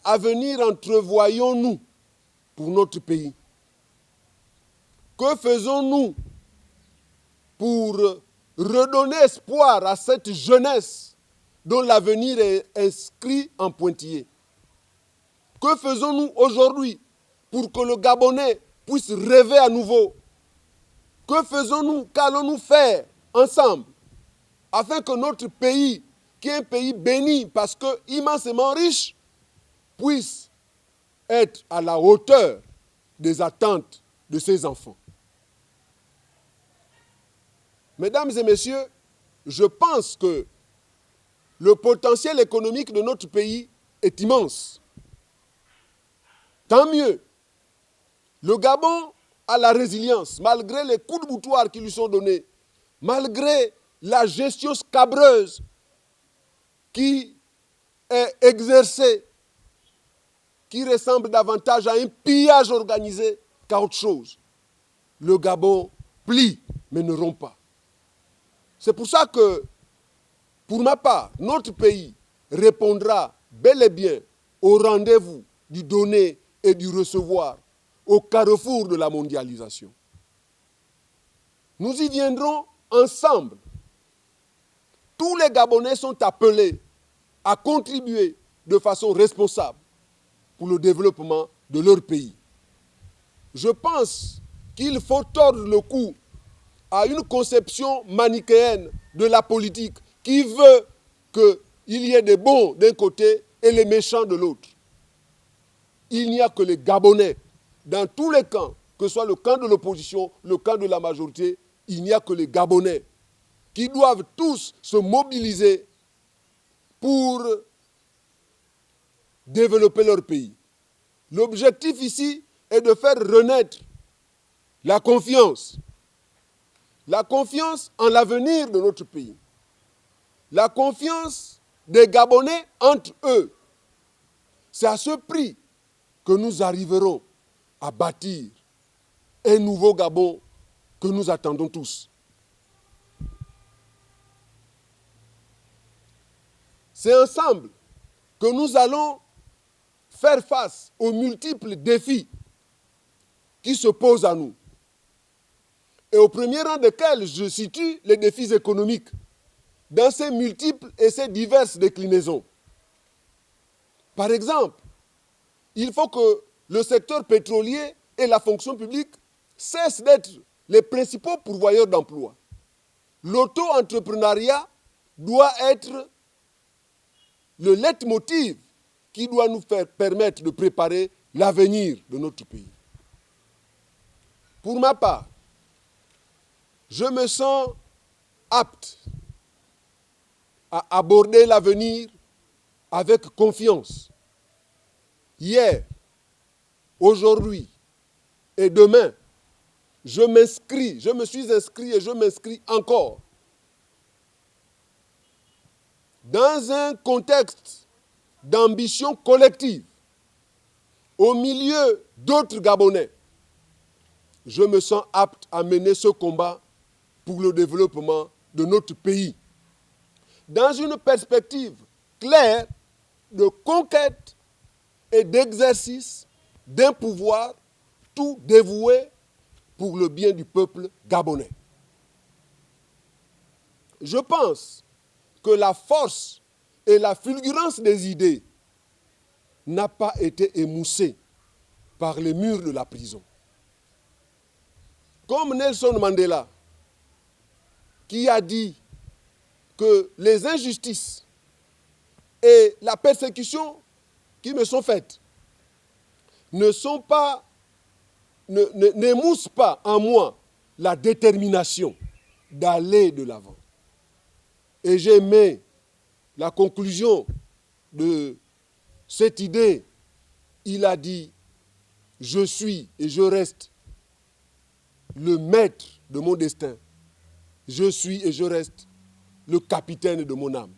avenir entrevoyons-nous pour notre pays? Que faisons-nous pour redonner espoir à cette jeunesse dont l'avenir est inscrit en pointillé? Que faisons-nous aujourd'hui pour que le Gabonais puisse rêver à nouveau? Que faisons-nous, qu'allons-nous faire ensemble afin que notre pays, qui est un pays béni parce que immensément riche, puisse être à la hauteur des attentes de ses enfants? Mesdames et messieurs, je pense que le potentiel économique de notre pays est immense. Tant mieux. Le Gabon a la résilience, malgré les coups de boutoir qui lui sont donnés, malgré la gestion scabreuse qui est exercée, qui ressemble davantage à un pillage organisé qu'à autre chose. Le Gabon plie, mais ne rompt pas. C'est pour ça que, pour ma part, notre pays répondra bel et bien au rendez-vous du donner et du recevoir au carrefour de la mondialisation. Nous y viendrons ensemble. Tous les Gabonais sont appelés à contribuer de façon responsable pour le développement de leur pays. Je pense qu'il faut tordre le cou à une conception manichéenne de la politique qui veut qu'il y ait des bons d'un côté et les méchants de l'autre. Il n'y a que les Gabonais. Dans tous les camps, que ce soit le camp de l'opposition, le camp de la majorité, il n'y a que les Gabonais qui doivent tous se mobiliser pour développer leur pays. L'objectif ici est de faire renaître la confiance en l'avenir de notre pays, la confiance des Gabonais entre eux. C'est à ce prix que nous arriverons à bâtir un nouveau Gabon que nous attendons tous. C'est ensemble que nous allons faire face aux multiples défis qui se posent à nous. Et au premier rang desquels je situe les défis économiques, dans ces multiples et ces diverses déclinaisons. Par exemple, il faut que le secteur pétrolier et la fonction publique cessent d'être les principaux pourvoyeurs d'emplois. L'auto-entrepreneuriat doit être le leitmotiv qui doit nous permettre de préparer l'avenir de notre pays. Pour ma part, je me sens apte à aborder l'avenir avec confiance. Hier, aujourd'hui et demain, je me suis inscrit et je m'inscris encore dans un contexte d'ambition collective, au milieu d'autres Gabonais. Je me sens apte à mener ce combat pour le développement de notre pays, dans une perspective claire de conquête et d'exercice d'un pouvoir tout dévoué pour le bien du peuple gabonais. Je pense que la force et la fulgurance des idées n'a pas été émoussée par les murs de la prison. Comme Nelson Mandela, qui a dit que les injustices et la persécution qui me sont faites n'émoussent pas en moi la détermination d'aller de l'avant. Et j'ai aimé la conclusion de cette idée. Il a dit, je suis et je reste le maître de mon destin. Je suis et je reste le capitaine de mon âme.